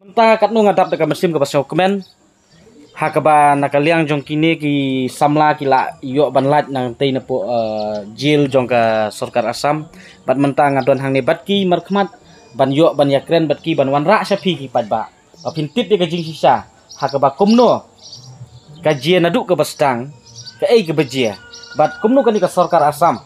Mentah kat nu ngadap dekat mesin ke pasal komen. Hakaba nakaliang jong kini ki samla ki la yok ban lat nang tei napo jil jong ka Sarkar Assam. Bat mentah ngadon hang ne bat ki markhmat ban yok ban yakren bat ki ban wan ra sapi ki pat ba. Pintip dia kajing sisa. Hakaba kumno kajian aduk ke bestang ke ke bejia. Bat kumno kan ka Sarkar Assam.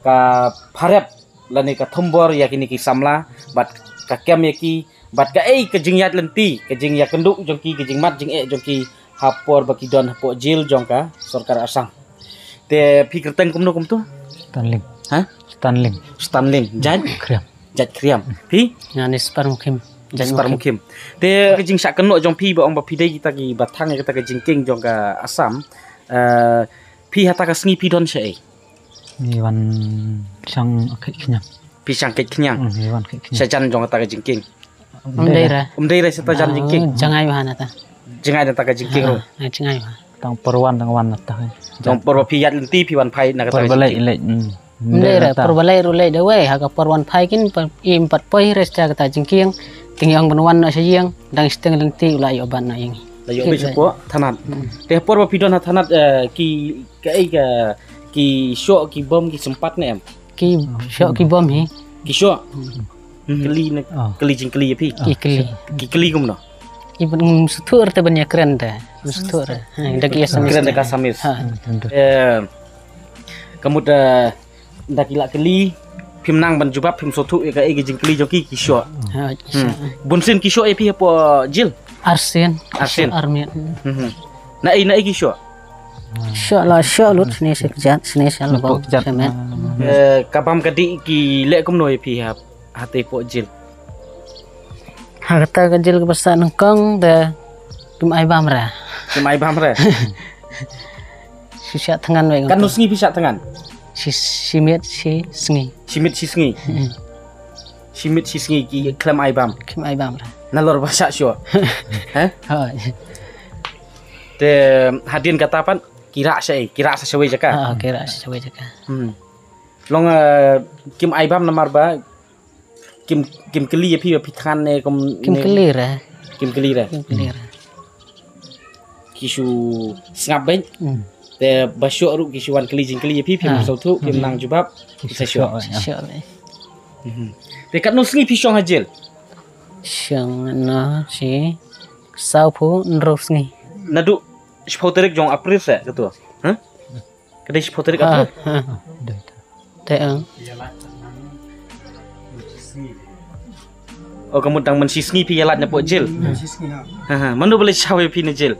Ka pharep lani ka thombor yakini ki samla bat ka kem yaki bat ka kejing yat lenti kejing ya kenduk jongki kejing mat jing jongki hapor baki don hapo jil jongka Sarkar Assam te pikir teng kumno kum tu Stanling. ha Stanling jat kriam pi Yani Spar Mukim. Jaspar Mukim te kejing sak kenok jong pi ba ong ba pidai kita ki batang kita kejing king jongka Assam pi hata ka sngi pi don se Iwan sang akik kenyang. pi sang ket kenyang Iwan akik kenyang. sajan jong kata kejing king Daerah. daerah serta jan jingking Jangai wahana ta. jengai dan taka jingking ro Jangai wah. Tang perwan tang wan ta. jong por pi yat lenti pi wan pai na kata Perbalai jingking ilek. Daerah perbalai rulai dawe haga perwan pai kin impat poi resta kata jingking tingyang benwan na sayang dang steng lenti ulai oban na yang. layo be sepo thanat te por pi don thanat ki ki syok ki bom ki sempat ne em Ki syok ki bom hi. ki syok keli ne keli jing keli pi ki keli kum no Ibn sutur te banyak keren ta. Sutur. Dagi asam keren dekat samis kamut ndak ila keli phim nang ban jubab phim sotu ka jing keli joki ki syok bunsin ki syok pi apo jil Arsen. Armian na ki syok Syok la syok lut sini sekejat sini salbau semet. Kabam kadi ki lek kum no pi hati po jil Harta kecil ke besar nengkong dah kim ai bamra. Sisa tangan baik. Kan nusngi bisa tangan. Simit si sengi. Simit si sengi ki klem ai bam. Kim ai bamra. Nalor bahasa syo. Heh? Te hadin kata apa? Kira sa sewe jaka. Kira sewe jaka. Long kim ai bam namar ba kim keli pi than ne Kim kelir. Kisu singap ben. Te basyo ru kisu wan keli jing keli pi sautu kim nang jubab sa syo. Te kat no sngi pi syong hajil. Syong na si saupu nrosngi. Nadu spoterik jong April sa ketua. Hah? Kedai spoterik April. Te Oh kamu tang mensisngi pi yalat na po jil. Manu boleh cawe pi na jil.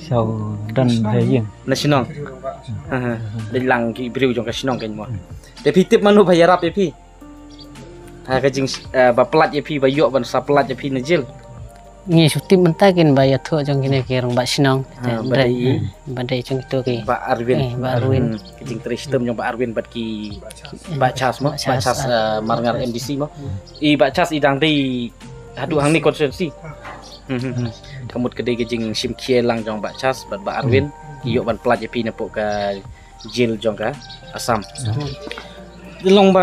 Sau dan hayeng. Na sinong. Lang ki briu jong ka sinong kan mo. Te tip manu bayar apa pi? Ka jing ba pelat ya pi ba yok ban sa pelat ya pi na jil. Ngi suti mentakin bayar tu jong kini kirong ba sinong. Badai jong itu ki. Ba Arwin. Kejing tristem jong ba Arwin bat ki ba chas marngar MDC mo. I ba chas idang dei hadu hang ni konsensi. Kamut kedai kejing sim kie lang jong ba chas bat ba Arwin ki yok ban pelat ya pi na po ka jil jong ka Assam. Long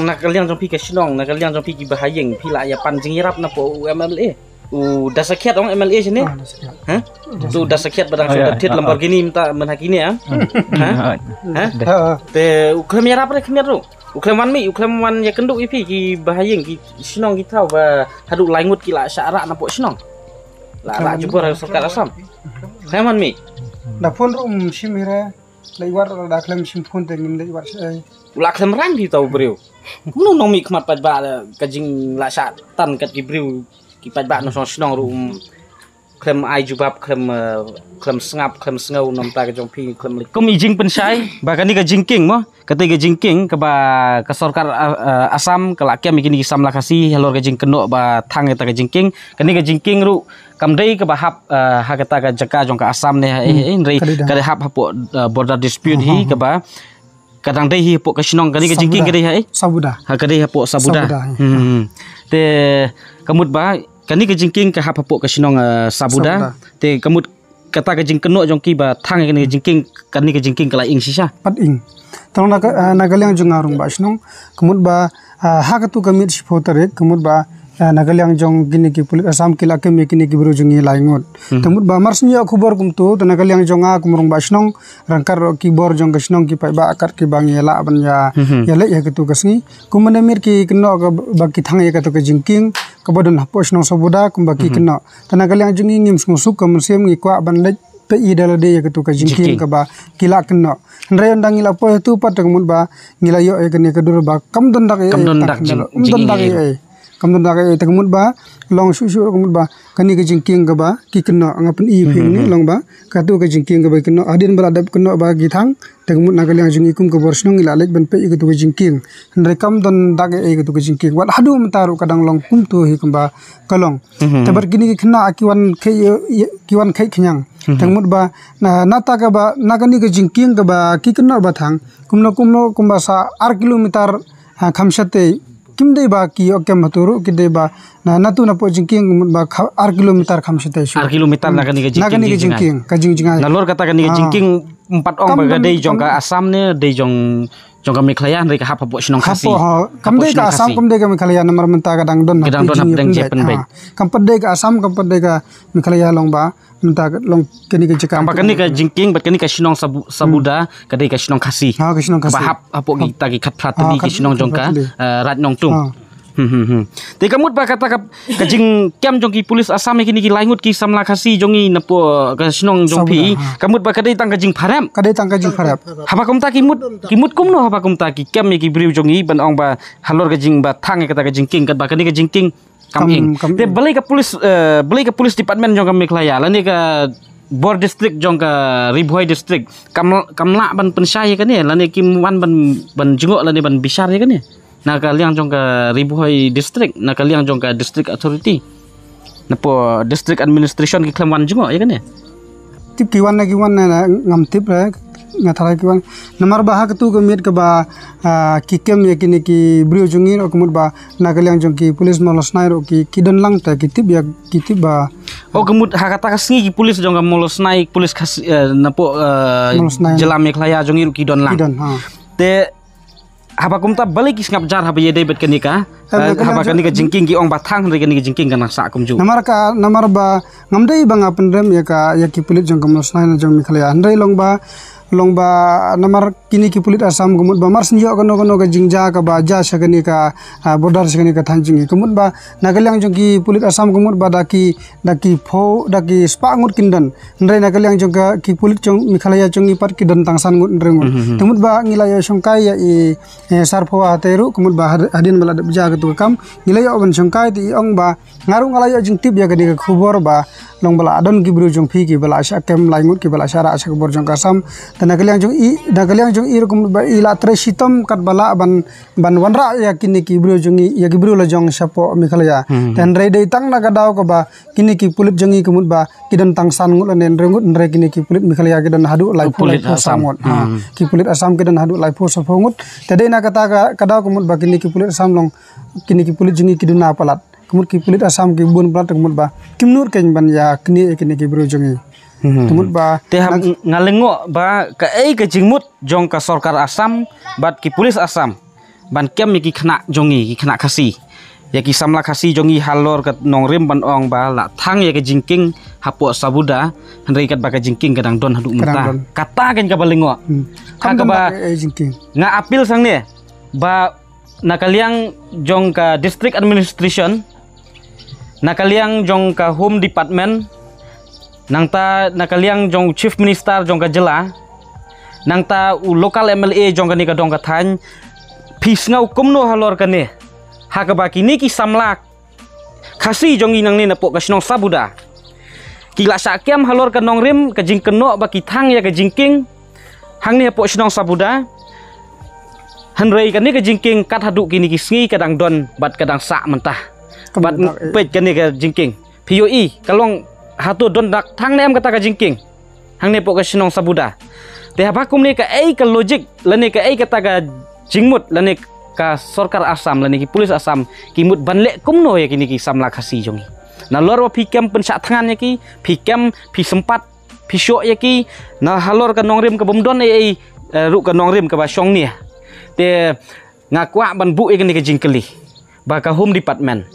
nakaliang jong pi ka sinong nakaliang jong pi ki bahayeng pi la ya pan jing irap na po MLA. Dah sekiat orang MLA sini, hah? Tu dah sekiat badang sudah tit Lamborghini minta menhakini ya, hah? Te uklem ya apa kemir tu? Uklem wan ya kenduk ipi ki bahayeng ki sinong kita ba haduk langut ki la syarak napok sinong. La jubur Sarkar Assam. Kleman mi. Da pun simira laiwar da klem simpun tengin laiwar sai. Ula klem rang di tau beriu. Kuno nong mi kemat pat ba kajing la syak tan kat ki beriu. Kipat bak nong sinong rum klem ai jubab klem sengap klem sengau nom ta jong pi klem lik kum ijing pensai bahkan ni ka jingking mo kata ka jingking ke ba ka Sarkar Assam ka lakia mikini kisam la kasi halor ka jing kenok ba thang ta ka jingking kani ka jingking ru kamdei ke ba hap ha kata ka jaka jong ka Assam ne rei ka hap hapo border dispute hi ke ba kadang dei hi hapo ka sinong kani ka jingking ka dei sabuda ha ka dei hapo sabuda te kamut ba kani ke jingking ke hap hapo ke sinong sabuda te kamut kata ke jing kenok jong ki ba thang ke jingking kani ke jingking kala ing sisa pat ing tong nagaliang jung arung ba sinong kamut ba ha ka tu kamit sipotere kamut ba nagaliang jong kini ki pulit Assam kila kemi kini ki berujungi laingot. Temut ba marsnya kubor kumtu nagaliang jonga kumurung ba snong rangkar ki bor jong ka snong ki pai ba akar ki bang yela ban ya le ya ketu kasngi kumanamir ki keno ba ki thang ya ketu ka jingking kabadon hapo snong sabuda kumba ki keno tanagaliang jongi ngim suk kamusem ngi kwa ban le pe i dala de ya ketu ka jingking ka ba kila keno ndre ndang ila po tu pat kumut ba ngila yo e kene kedur ba kam don dak kamdon daga tegemut ba long susu kamut ba kani ke jingking ga ba ki kena angapen i phing ni long ba katu ke jingking ga ba kena adin beradab kena ba githang tegemut nagaliang jing ikum ke borsnong ila lek ben pe i ke tu jingking ndre kamdon daga e ke tu jingking wat hadu mentaru kadang long kum tu hi kamba kalong tabar kini ke kena akiwan kiwan khai khnyang tegemut ba nata ga ba nagani ke jingking ga ba ki kena ba thang kumno kumba sa 8 kilometer khamsate kimde ba ki okem maturu kide ba natu na po jingking ba 8 kilometer khamsate 8 kilometer nagani ke jingking ka jingjinga nalor kata kani ke jingking 4 ong ba dei jong ka Assam ne dei jong ka Meghalaya ndai ka hapo sinong khasi kamde ka Assam kamde ka Meghalaya namar menta kadang don dang jepen be kampade ka Assam kampade ka Meghalaya long ba menta long kini ke jikam kani ka jingking bat kani ka sinong sabuda kadai ka sinong khasi ka sinong khasi ba hapo kita ki khat pratli ki sinong jong ka rat nong tung te kamut ba kata ka jing kem jong ki pulis Assam kini ki laingut ki samla khasi jongi napo ka sinong jong pi kamut ba kadai tang ka jing pharam haba kumta kimut kumno haba kumta ki kem ki briu jongi ban ong ba halor ka jing ba thang kata ka jing king kat ba kani ka jing king kaming te balai ka pulis department jong ka Meghalaya lani ka Bor district jong ka Ribhoi district kamla ban pensai kan ya lani kim wan ban jengok lani ban bisar ya kan ya nakaliang jong ka Ribhoi district nakaliang jong ka district authority napo district administration ki klamwan jengok ya kan ya tip kiwan na ngam tip ra ngathara kiwan namar ba ketu ke mit ke ba kikem ya kini ki brio jungin ok mut ba nakaliang jong ki pulis molos nai ro ki kidon lang ta kitip ya kitip ba kemut hakata kasngi ki pulis jong ka molos nai pulis khas napo jela Meghalaya jong iru kidon lang te haba kumta balik ngap jar haba yedai bet kenika haba kenika jingking ki ong bathang re kenika jingking kana sa kumju namar ba ngamdai banga pendrem ya ki pulit jong ka molos nai jong Meghalaya andai long ba namar kini ki pulit Assam kumut ba mars nyo kono ka jingja ka ba ja sagani ka border sagani ka thanjingi kumut ba nagaliang jong ki pulit Assam kumut ba daki spa ngut kindan ndrai nagaliang jong ka ki pulit jong Meghalaya jong ipat kidan tangsan ngut ndrengut kumut ba ngilaya songkai ya i sarphawa teru kumut ba hadin bala ja ka tu kam ngilaya oban songkai ti ong ba ngaru ngalaya jing tip ya ka di khubor ba long bala adon ki bru jong phi ki bala asha kem laingut ki bala syara asha bor jong kasam nagaliang jong i rokum ba ila tre sitam kat bala ban wanra ya kini ki bru jong ya ki bru la jong sapo Meghalaya dan re dei tang naga daw ko ba kini ki pulit jong i kumut ba kidan tang san ngut nen rengut ndre kini ki pulit Meghalaya kidan hadu lai pulit Assam ki pulit Assam kidan hadu lai po sapongut tade na kata kadaw kumut ba kini ki pulit Assam long kini ki pulit jong i kiduna palat kumut ki pulit Assam ki bun plat kumut ba kimnur ken ban ya kini ki bru jong i tumut ba te ngalengo ba ka ke jingmut jong ka sarkar Assam bat ki pulis Assam ban kem ki khna jongi ki khna khasi ya ki samla khasi jongi halor ka nongrim ban ong ba la thang ya ke jingking hapo sabuda handai kat ba ka jingking kadang don hadu muta kata ken ka balengo ka ba jingking nga apil sang ne ba nakaliang jong ka district administration nakaliang jong ka home department nangta nakaliang jong chief minister jong ka jela nangta local MLA jong ka ni ka dong ka than phis ngau kumno halor ka ne ha ka ba kini ki samlak khasi jong inang ni napo ka snong sabuda kila sa kem halor ka nongrim ka jing keno ba ki thang ya ka jingking hang ni po snong sabuda hanrei ka ni ka jingking kat hadu kini ki sngi kadang don bat kadang sa mentah bat pet ka ni ka jingking POE kalong hatu don dak thang nem kata ka jingking hang ne po ka sinong sabuda te habakum ne ka ka logic lane ka kata ka jingmut lane ka sarkar Assam lane ki pulis Assam ki mut banle kumno ya kini ki samla khasi jongi na lor wa phikem pensa thangan ya ki phikem phi sempat phi syok ya ki na halor ka nongrim ka bomdon ru ka nongrim ka ba syong ni te ngakwa ban bu kini ka jingkeli ba ka home department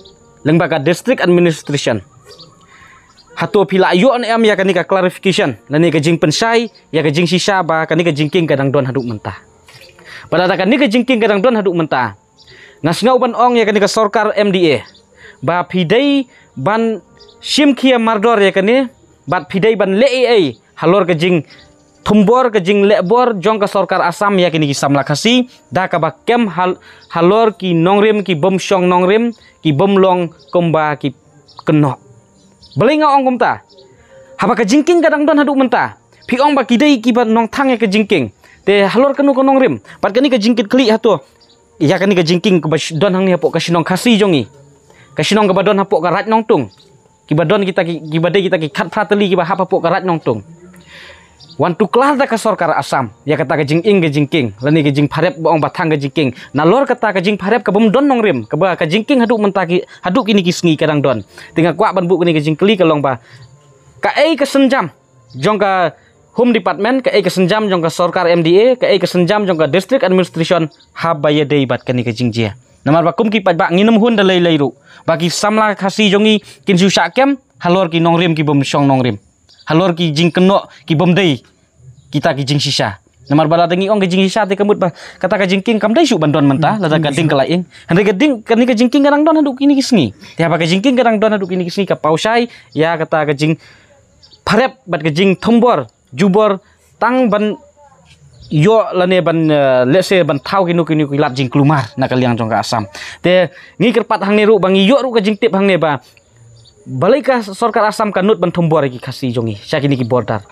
lembaga district administration hatu pila yo an am ya kanika clarification lani ka jing pensai ya ka jing sisa ba kanika jingking kadang don haduk mentah pada kanika jingking kadang don haduk mentah ngasngau ban ong ya kanika sorkar MDA ba pidai ban simkia mardor ya kani bat pidai ban le halor ka jing thumbor ke jing lebor jong ka sorkar Assam ya kini ki samla khasi da ka ba kem halor ki nongrim ki bom shong nongrim ki bom long komba ki kenok belinga ong komta haba ka jingking kadang don hadu menta pi ong ba ki dei ki ba nong thang ya ka jingking te halor kanu ko nongrim pat kani ka jingkit kli hatu ya kani ka jingking ko ba don hang ni hapok ka sinong khasi jongi ka sinong ka ba don hapok ka rat nong tung ki ba don kita ki ba dei kita ki khat prateli ki ba hap hapok ka rat nong tung wan tu kelar da ka sorkar Assam ya kata ka jing ing ke jingking lani ke jing pharep bong bathang ke jingking nalor kata ka jing pharep ka bom don nongrim ka ba ka jingking haduk mentaki haduk kini ki sngi kadang don tinga kwa ban bu kini ke jing kli ka long ba ka ei ka senjam jong ka home department ka ei ka senjam jong ka sorkar MDA ka ei ka senjam jong ka district administration hab ba ye dei bat kani ke jing jia namar ba kum ki pat ba nginum hun da lei lei ru bagi samla khasi jongi kin su sakem halor ki nongrim ki bom shong nongrim halor ki jing kenok ki bom dei kita ki jing sisa namar bala dengi ong ki jing sisa te kamut ba kata ka jingking kam dai su bandon mentah la ka ding kalaing hande ka ding kani ka jingking kadang don haduk kini ki sngi te apa ka jingking kadang don haduk kini ki sngi ka pausai ya kata ka jing pharep bat ka jing thombor jubor tang ban yo lane ban lese ban thau kinu ki lat jing klumar na kaliang jong ka Assam te ngi kerpat hang ne ru bang yo ru ka jing tip hang ne ba balai ka sorkar Assam kanut ban thombor ki khasi jongi sakini ki border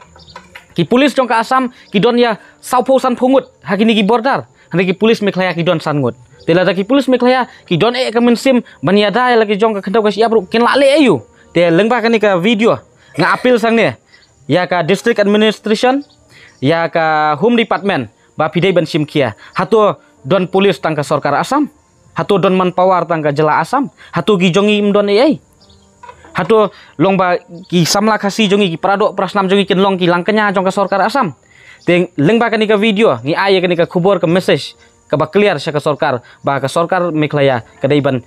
ki pulis jong ka Assam ki don ya saupo san phungut hakini ki border hande ki pulis Meghalaya ki don sangut tela da ki pulis Meghalaya ki don ka mensim bania dai lagi jong ka khendau ka siap ru ken la le ayu te lengba kani ka video nga apil sang ne ya ka district administration ya ka home department ba pidai ban simkia hatu don pulis tang ka sorkar Assam hatu don manpower tang ka jela Assam hatu gi jongi don ai hatu longba ki samla khasi jongi ki pradok prasnam jongi ken long ki langkanya jong ka sorkar Assam te lengba kani ka video ngi ai kani ka khubor ka message ka ba clear sya ka sorkar Meghalaya ka dei ban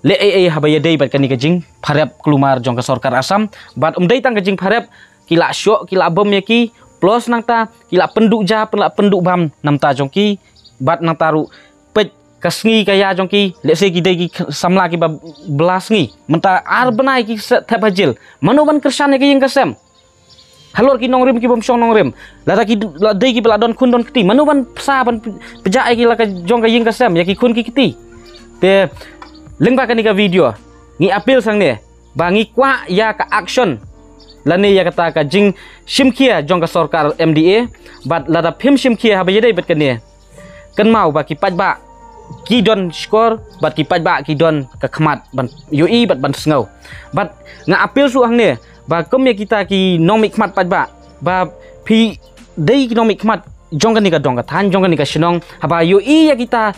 le ai habaya dei bat kani ka jing pharep klumar jong ka sorkar Assam bat dei tang ka jing pharep kila syok kila bom ya ki plus nang ta kila penduk ja penduk bam nam ta jong ki bat nang taru pet kasngi kaya jong ki lese ki dei ki samla ki ba belas ngi menta ar benai ki thep hajil manoban kersan ki yang kasem halor ki nongrim ki bom shong nongrim la ki la dei ki bela don kun don kiti manoban sa ban pejak ki la ka jong ka yang kasem ya ki kun ki kiti te lengba ka ni ka video ngi apil sang ne ba ngi kwa ya ka action lani ya kata ka jing simkia jong ka sorkar MDA bat la da phim simkia ha ba yedei bet kane kan mau ba ki pat ba ki don skor bat ki pat ba ki don ka khmat ban UI bat ban sngau bat nga apil su hang ne ba kom ya kita ki nomik khmat pat ba phi dei ki nomik khmat jong ka ni ka dong ka than jong ka ni ka shnong ha ba UI ya kita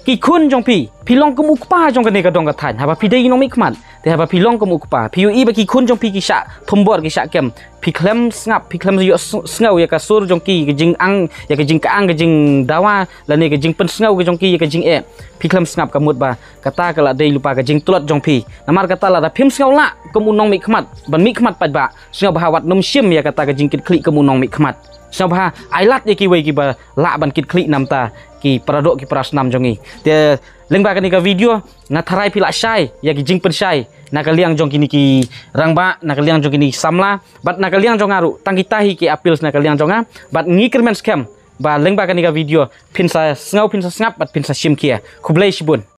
ki khun jong phi long kum ukpa jong ka ni ka dong ka than ha ba phi dei nomik khmat te ha ba phi long kum ukpa phi UI ba ki khun jong phi ki sha thombor ki sha kem phi klem ngap phi klem yo sngau ya ka sur jong ki jing ang ya ka jing ka ang ka jing dawa la ne ka jing pen sngau ka jong ki ya ka jing e phi klem ngap ka mut ba kata ka la dei lupa ka jing tulot jong phi namar kata la da phim sngau la kum unong mi khmat ban mi khmat pat ba sngau ba wat num sim ya kata ka jing kit kli kum unong mi khmat sngau ba ailat ya ki we ki ba la ban kit kli nam ta ki pradok ki prasnam jongi te lengba ka ni ka video nga tharai phi la shai ya ki jing pen shai na kaliang jong kini ki rangba na kaliang jong kini samla bat na kaliang jong aru tangki tahi ki apils na kaliang jonga bat ngi kermen scam ba lengba kani ka video pinsa ngau pinsa snap bat pinsa simkia khublai shibun